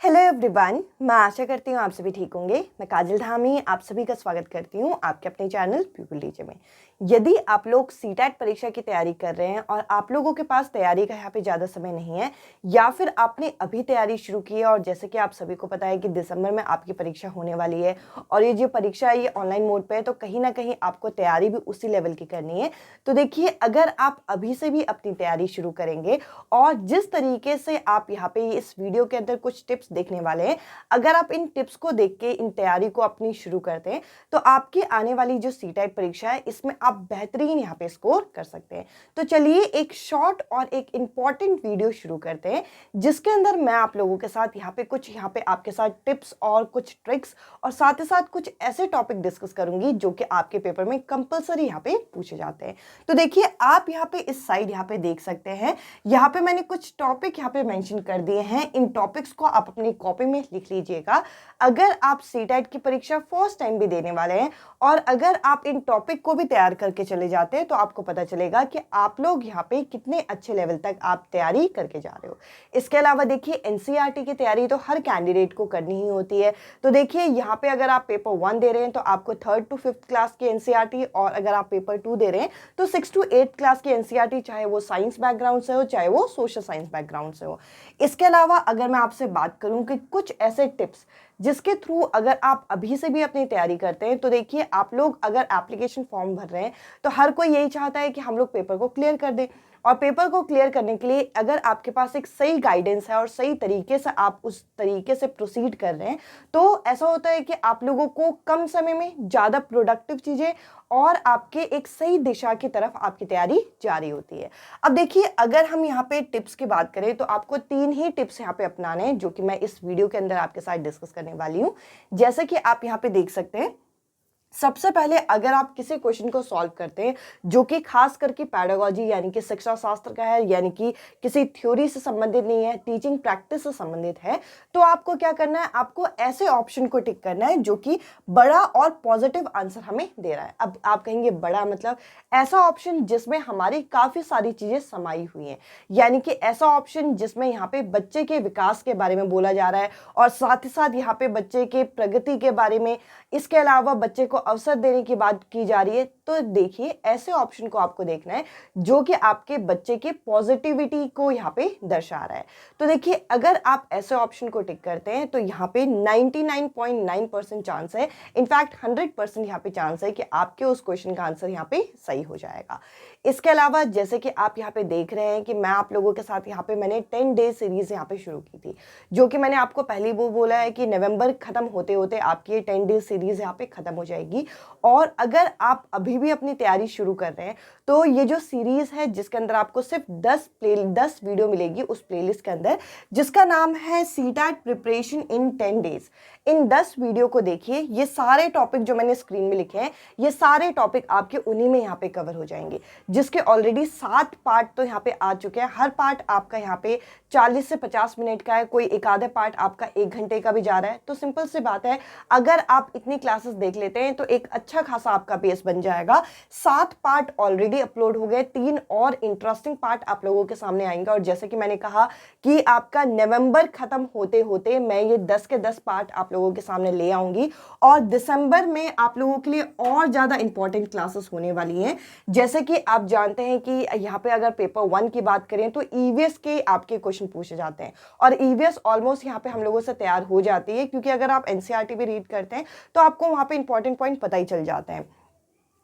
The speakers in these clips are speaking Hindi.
हेलो एवरीवन, मैं आशा करती हूँ आप सभी ठीक होंगे। मैं काजल धामी आप सभी का स्वागत करती हूँ आपके अपने चैनल पीपल टीचर में। यदि आप लोग सीटेट परीक्षा की तैयारी कर रहे हैं और आप लोगों के पास तैयारी का यहाँ पे ज़्यादा समय नहीं है, या फिर आपने अभी तैयारी शुरू की है और जैसे कि आप सभी को पता है कि दिसंबर में आपकी परीक्षा होने वाली है और ये जो परीक्षा है ये ऑनलाइन मोड पे है, तो कहीं ना कहीं आपको तैयारी भी उसी लेवल की करनी है। तो देखिए, अगर आप अभी से भी अपनी तैयारी शुरू करेंगे और जिस तरीके से आप यहाँ पे इस वीडियो के अंदर कुछ टिप्स देखने वाले हैं, अगर आप इन टिप्स को देख के इन तैयारी को अपनी शुरू करते हैं तो आपकी आने वाली जो सीटेट परीक्षा है इसमें आप बेहतरीन यहाँ पे स्कोर कर सकते हैं। तो चलिए एक शॉर्ट और एक इंपॉर्टेंट वीडियो शुरू करते हैं, जिसके अंदर मैं आप लोगों के साथ यहाँ पे आपके साथ टिप्स और कुछ ट्रिक्स और साथ ही साथ कुछ ऐसे टॉपिक डिस्कस करूंगी जो कि आपके पेपर में कंपलसरी यहाँ पे पूछे जाते हैं। तो देखिए, आप यहाँ पे इस साइड यहाँ पे देख सकते हैं, यहाँ पे मैंने कुछ टॉपिक यहाँ पे मेंशन कर दिए हैं। इन टॉपिक्स को आप अपनी कॉपी में लिख लीजिएगा। अगर आप सीटेट की परीक्षा फर्स्ट टाइम भी देने वाले हैं और अगर आप इन टॉपिक को भी तैयार करके चले जाते हैं तो आपको पता चलेगा कि आप लोग यहाँ पे कितने अच्छे लेवल तक आप तैयारी करके जा रहे हो। इसके अलावा देखिए, एनसीईआरटी की तैयारी तो हर कैंडिडेट को करनी ही होती है। तो देखिए, यहाँ पे अगर आप पेपर 1 दे रहे हैं तो आपको 3rd to 5th क्लास की एनसीईआरटी, और अगर आप पेपर 2 दे रहे हैं तो 6th to 8th क्लास की एनसीईआरटी, चाहे वो साइंस बैकग्राउंड से हो चाहे वो सोशल साइंस बैकग्राउंड से हो। इसके अलावा अगर मैं आपसे बात करूं कि कुछ ऐसे टिप्स जिसके थ्रू अगर आप अभी से भी अपनी तैयारी करते हैं, तो देखिए, आप लोग अगर एप्लीकेशन फॉर्म भर रहे हैं तो हर कोई यही चाहता है कि हम लोग पेपर को क्लियर कर दें। और पेपर को क्लियर करने के लिए अगर आपके पास एक सही गाइडेंस है और सही तरीके से आप उस तरीके से प्रोसीड कर रहे हैं, तो ऐसा होता है कि आप लोगों को कम समय में ज़्यादा प्रोडक्टिव चीज़ें और आपके एक सही दिशा की तरफ आपकी तैयारी जारी होती है। अब देखिए, अगर हम यहाँ पे टिप्स की बात करें तो आपको 3 ही टिप्स यहाँ पे अपनाने हैं, जो कि मैं इस वीडियो के अंदर आपके साथ डिस्कस करने वाली हूँ। जैसे कि आप यहाँ पे देख सकते हैं, सबसे पहले अगर आप किसी क्वेश्चन को सॉल्व करते हैं जो कि खास करके पैडागॉजी यानी कि शिक्षा शास्त्र का है, यानी कि किसी थ्योरी से संबंधित नहीं है, टीचिंग प्रैक्टिस से संबंधित है, तो आपको क्या करना है, आपको ऐसे ऑप्शन को टिक करना है जो कि बड़ा और पॉजिटिव आंसर हमें दे रहा है। अब आप कहेंगे बड़ा मतलब ऐसा ऑप्शन जिसमें हमारी काफ़ी सारी चीज़ें समाई हुई हैं, यानी कि ऐसा ऑप्शन जिसमें यहाँ पे बच्चे के विकास के बारे में बोला जा रहा है और साथ ही साथ यहाँ पे बच्चे के प्रगति के बारे में, इसके अलावा बच्चे को अवसर देने की बात की जा रही है। तो देखिए, ऐसे ऑप्शन को आपको देखना है जो कि आपके बच्चे के पॉजिटिविटी को यहाँ पे दर्शा रहा है। तो देखिए, अगर आप ऐसे ऑप्शन को टिक करते हैं तो यहाँ पे 99.9% चांस है, इनफैक्ट 100% यहाँ पे चांस है कि आपके उस क्वेश्चन का आंसर यहाँ पे सही हो जाएगा। इसके अलावा जैसे कि आप यहाँ पे देख रहे हैं कि मैं आप लोगों के साथ यहाँ पे मैंने 10 डे सीरीज यहाँ पे शुरू की थी, जो कि मैंने आपको पहले वो बोला है कि नवंबर खत्म होते होते आपकी ये 10 डे सीरीज यहाँ पे खत्म हो जाएगी। और अगर आप अभी भी अपनी तैयारी शुरू कर रहे हैं तो ये जो सीरीज है जिसके अंदर आपको सिर्फ 10 वीडियो मिलेगी उस प्लेलिस्ट के अंदर, जिसका नाम है CTET preparation in 10 days. In 10 video को देखिए, ये सारे टॉपिक जो मैंने स्क्रीन में लिखे हैं ये सारे टॉपिक आपके उन्हीं में यहाँ पे कवर हो जाएंगे, जिसके ऑलरेडी 7 पार्ट तो यहाँ पे आ चुके हैं। हर पार्ट आपका यहाँ पे 40 से 50 मिनट का है, कोई एक आधे पार्ट आपका 1 घंटे का भी जा रहा है। तो सिंपल सी बात है, अगर आप इतनी क्लासेस देख लेते हैं तो एक अच्छा खासा आपका बेस बन जाएगा। 7 पार्ट ऑलरेडी अपलोड हो गए, 3 और इंटरेस्टिंग पार्ट आप लोगों के सामने आएंगे। और जैसे कि मैंने कहा कि आपका नवंबर खत्म होते होते मैं ये 10 के 10 पार्ट आप लोगों के सामने ले आऊंगी और दिसंबर में आप लोगों के लिए और ज्यादा इंपॉर्टेंट क्लासेस होने वाली हैं। जैसे कि आप जानते हैं कि यहाँ पे अगर पेपर 1 की बात करें तो ईवीएस के आपके क्वेश्चन पूछे जाते हैं और ईवीएस ऑलमोस्ट यहाँ पे हम लोगों से तैयार हो जाती है, क्योंकि अगर आप एनसीईआरटी भी रीड करते हैं तो आपको वहाँ पे इंपॉर्टेंट पॉइंट पता ही चल जाते हैं।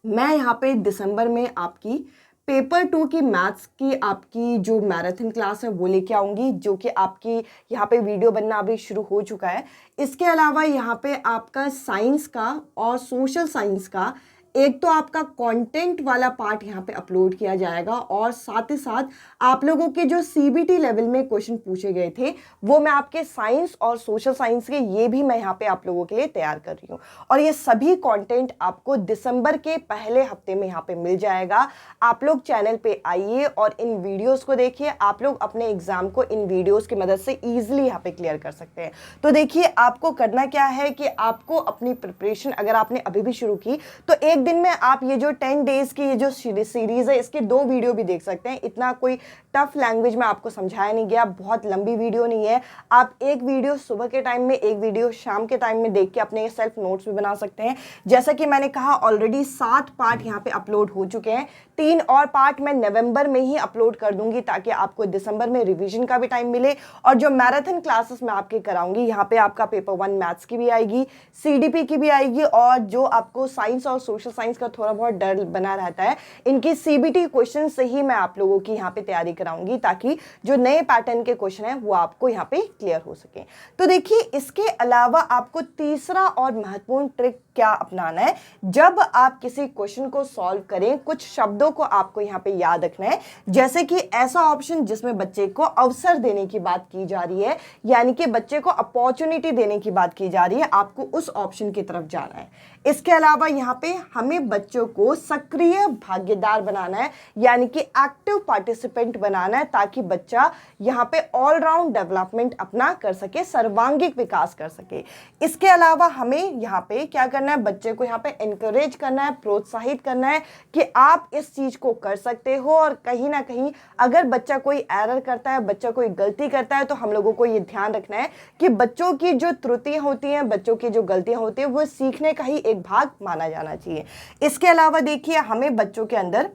मैं यहाँ पे दिसंबर में आपकी पेपर 2 की मैथ्स की आपकी जो मैराथन क्लास है वो लेके आऊँगी, जो कि आपकी यहाँ पे वीडियो बनना अभी शुरू हो चुका है। इसके अलावा यहाँ पे आपका साइंस का और सोशल साइंस का एक तो आपका कंटेंट वाला पार्ट यहाँ पे अपलोड किया जाएगा और साथ ही साथ आप लोगों के जो सीबीटी लेवल में क्वेश्चन पूछे गए थे वो मैं आपके साइंस और सोशल साइंस के ये भी मैं यहाँ पे आप लोगों के लिए तैयार कर रही हूँ। और ये सभी कंटेंट आपको दिसंबर के पहले हफ्ते में यहाँ पे मिल जाएगा। आप लोग चैनल पे आइए और इन वीडियोज़ को देखिए। आप लोग अपने एग्जाम को इन वीडियोज़ की मदद से ईजिली यहाँ पे क्लियर कर सकते हैं। तो देखिए, आपको करना क्या है कि आपको अपनी प्रिपरेशन अगर आपने अभी भी शुरू की तो एक दिन में आप ये जो 10 डेज की ये जो सीरीज है इसके 2 वीडियो भी देख सकते हैं। इतना कोई टफ लैंग्वेज में आपको समझाया नहीं गया, बहुत लंबी वीडियो नहीं है। आप एक वीडियो सुबह के टाइम में, एक वीडियो शाम के टाइम में देख के अपने सेल्फ नोट्स भी बना सकते हैं। जैसा कि मैंने कहा ऑलरेडी 7 पार्ट यहाँ पे अपलोड हो चुके हैं, 3 और पार्ट मैं नवंबर में ही अपलोड कर दूंगी ताकि आपको दिसंबर में रिवीजन का भी टाइम मिले। और जो मैराथन क्लासेस मैं आपके कराऊंगी, यहाँ पे आपका पेपर 1 मैथ्स की भी आएगी, CDP की भी आएगी, और जो आपको साइंस और सोशल साइंस का थोड़ा बहुत डर बना रहता है, इनकी CBT क्वेश्चन से ही मैं आप लोगों की यहाँ पे तैयारी कराऊंगी ताकि जो नए पैटर्न के क्वेश्चन है वो आपको यहाँ पे क्लियर हो सके। तो देखिए, इसके अलावा आपको तीसरा और महत्वपूर्ण ट्रिक क्या अपनाना है। जब आप किसी क्वेश्चन को सॉल्व करें, कुछ शब्दों को आपको यहाँ पे याद रखना है, जैसे कि ऐसा ऑप्शन जिसमें बच्चे को अवसर देने की बात की जा रही है, यानी कि बच्चे को अपॉर्चुनिटी देने की बात की जा रही है, आपको उस ऑप्शन की तरफ जाना है। इसके अलावा यहाँ पे हमें बच्चों को सक्रिय भागीदार बनाना है, यानी कि एक्टिव पार्टिसिपेंट बनाना है, ताकि बच्चा यहाँ पे ऑलराउंड डेवलपमेंट अपना कर सके, सर्वांगीण विकास कर सके। इसके अलावा हमें यहाँ पे क्या करना है, बच्चे को यहाँ पे एनकरेज करना है, प्रोत्साहित करना है कि आप इस चीज को कर सकते हो। और कहीं ना कहीं अगर बच्चा कोई एरर करता है, बच्चा कोई गलती करता है, तो हम लोगों को ये ध्यान रखना है कि बच्चों की जो त्रुटियां होती हैं, बच्चों की जो गलतियां होती हैं, वो सीखने का ही एक भाग माना जाना चाहिए। इसके अलावा देखिए, हमें बच्चों के अंदर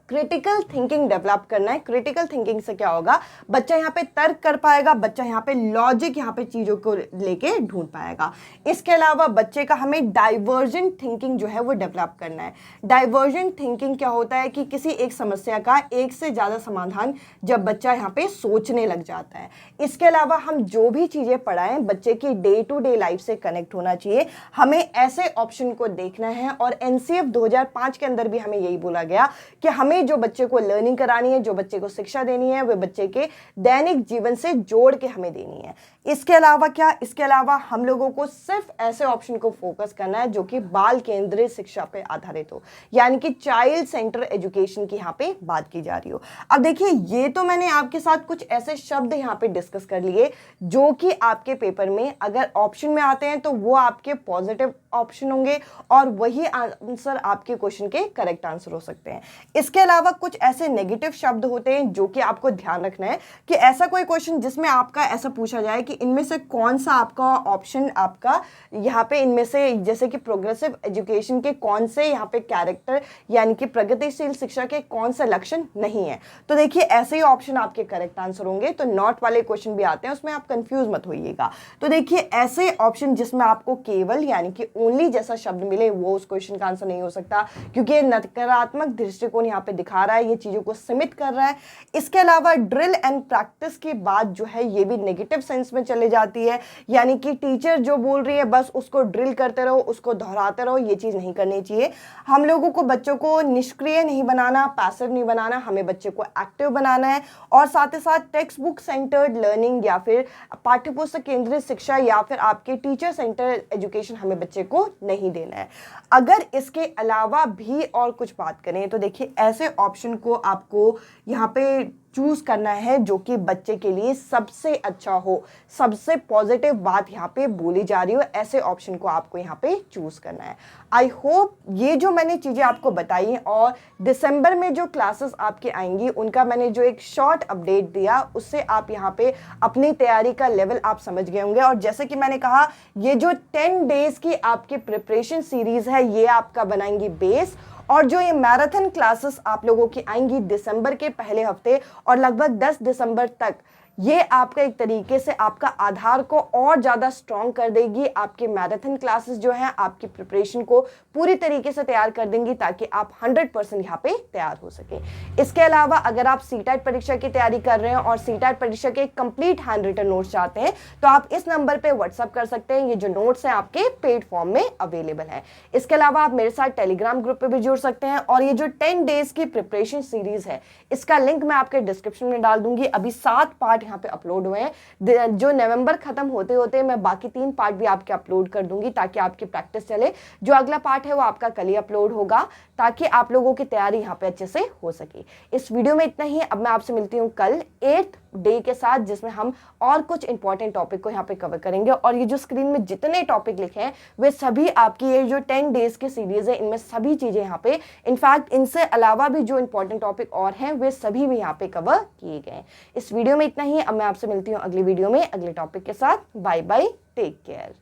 क्रिटिकल थिंकिंग डेवलप करना है। क्रिटिकल थिंकिंग से क्या होगा, बच्चा यहाँ पे तर्क कर पाएगा, बच्चा यहाँ पे लॉजिक यहाँ पे चीजों को लेके ढूंढ पाएगा। इसके अलावा बच्चे का हमें डाइवर्जेंट थिंकिंग जो है वो डेवलप करना है। डाइवर्जेंट थिंकिंग क्या होता है कि किसी एक समस्या का एक से ज्यादा समाधान जब बच्चा यहाँ पे सोचने लग जाता है। इसके अलावा हम जो भी चीजें पढ़ाएं, बच्चे की डे टू डे लाइफ से कनेक्ट होना चाहिए। हमें ऐसे ऑप्शन को देखना है, और NCF 2005 के अंदर भी हमें यही बोला गया कि हमें जो बच्चे को लर्निंग करानी है, जो बच्चे को शिक्षा देनी है, वो बच्चे के दैनिक जीवन से जोड़ के हमें देनी है। इसके अलावा क्या, इसके अलावा हम लोगों को सिर्फ ऐसे ऑप्शन को फोकस करना है जो कि बाल केंद्रित शिक्षा पे आधारित हो, यानी कि चाइल्ड सेंटर एजुकेशन की यहाँ पे बात की जा रही हो। अब देखिए, ये तो मैंने आपके साथ कुछ ऐसे शब्द यहाँ पे डिस्कस कर लिए जो कि आपके पेपर में अगर ऑप्शन में आते हैं तो वो आपके पॉजिटिव ऑप्शन होंगे, और वही आंसर आपके क्वेश्चन के करेक्ट आंसर हो सकते हैं। इसके अलावा कुछ ऐसे नेगेटिव शब्द होते हैं जो कि आपको ध्यान रखना है कि ऐसा कोई क्वेश्चन जिसमें आपका ऐसा पूछा जाए कि इनमें से कौन सा आपका ऑप्शन, आपका यहाँ पे इनमें से, जैसे कि प्रोग्रेसिव एजुकेशन के कौन से यहाँ पे कैरेक्टर, यानी कि प्रगतिशील शिक्षा के कौन से लक्षण नहीं है, तो देखिए ऐसे ही ऑप्शन आपके करेक्ट आंसर होंगे। तो नॉट वाले क्वेश्चन भी आते हैं, उसमें आप कंफ्यूज मत होइएगा। तो देखिए, ऐसे ऑप्शन जिसमें आपको केवल यानी कि ओनली जैसा शब्द मिले वो उस क्वेश्चन का आंसर नहीं हो सकता, क्योंकि नकारात्मक दृष्टिकोण यहाँ पे दिखा रहा है, ये चीजों को सीमित कर रहा है। इसके अलावा ड्रिल एंड प्रैक्टिस की बात जो है ये भी नेगेटिव सेंस में चले जाती है, यानी कि टीचर जो बोल रही है बस उसको ड्रिल करते रहो, उसको दोहराते रहो, ये चीज नहीं करनी चाहिए। हम लोगों को बच्चों को निष्क्रिय नहीं बनाना, पैसिव नहीं बनाना, हमें बच्चे को एक्टिव बनाना है। और साथ ही साथ टेक्स्ट बुक सेंटर्ड लर्निंग या फिर पाठ्यपुस्तक केंद्रित शिक्षा या फिर आपके टीचर सेंटर एजुकेशन हमें बच्चे को नहीं देना है। अगर इसके अलावा भी और कुछ बात करें तो देखिए, ऐसे ऑप्शन को आपको यहाँ पे चूज करना है जो कि बच्चे के लिए सबसे अच्छा हो, सबसे पॉजिटिव बात यहाँ पे बोली जा रही हो, ऐसे ऑप्शन को आपको यहाँ पे चूज करना है। आई होप ये जो मैंने चीजें आपको बताई, और दिसंबर में जो क्लासेस आपके आएंगी उनका मैंने जो एक शॉर्ट अपडेट दिया, उससे आप यहाँ पे अपनी तैयारी का लेवल आप समझ गए होंगे। और जैसे कि मैंने कहा, ये जो 10 डेज की आपकी प्रिपरेशन सीरीज है ये आपका बनाएंगी बेस, और जो ये मैराथन क्लासेस आप लोगों की आएंगी दिसंबर के पहले हफ्ते और लगभग 10 दिसंबर तक, ये आपका एक तरीके से आपका आधार को और ज़्यादा स्ट्रॉन्ग कर देगी। आपके मैराथन क्लासेस जो हैं आपकी प्रिपरेशन को पूरी तरीके से तैयार कर देंगी ताकि आप 100% यहाँ पे तैयार हो सके। इसके अलावा अगर आप सीटेट परीक्षा की तैयारी कर रहे हैं और सीटेट परीक्षा के कंप्लीट हैंड रिटन नोट्स चाहते हैं तो आप इस नंबर पे व्हाट्सअप कर सकते हैं। ये जो नोट्स हैं आपके पेड फॉर्म में अवेलेबल है। इसके अलावा आप मेरे साथ टेलीग्राम ग्रुप पे भी जुड़ सकते हैं, और ये जो 10 डेज की प्रिपरेशन सीरीज है इसका लिंक मैं आपके डिस्क्रिप्शन में डाल दूंगी। अभी 7 पार्ट यहाँ पे अपलोड हुए हैं, जो नवंबर खत्म होते होते मैं बाकी 3 पार्ट भी आपके अपलोड कर दूंगी ताकि आपकी प्रैक्टिस चले। जो अगला पार्ट है वो आपका कल ही अपलोड होगा ताकि आप लोगों की तैयारी यहाँ पे अच्छे से हो सके। इस वीडियो में इतना ही। अब मैं आपसे मिलती हूँ कल 8th डे के साथ, जिसमें हम और कुछ इंपॉर्टेंट टॉपिक को यहाँ पे कवर करेंगे। और ये जो स्क्रीन में जितने टॉपिक लिखे हैं वे सभी आपकी ये जो 10 डेज की सीरीज है इनमें सभी चीज़ें यहाँ पे, इनफैक्ट इनसे अलावा भी जो इंपॉर्टेंट टॉपिक और हैं वे सभी भी यहाँ पे कवर किए गए हैं। इस वीडियो में इतना ही। अब मैं आपसे मिलती हूँ अगली वीडियो में अगले टॉपिक के साथ। Bye bye, take care.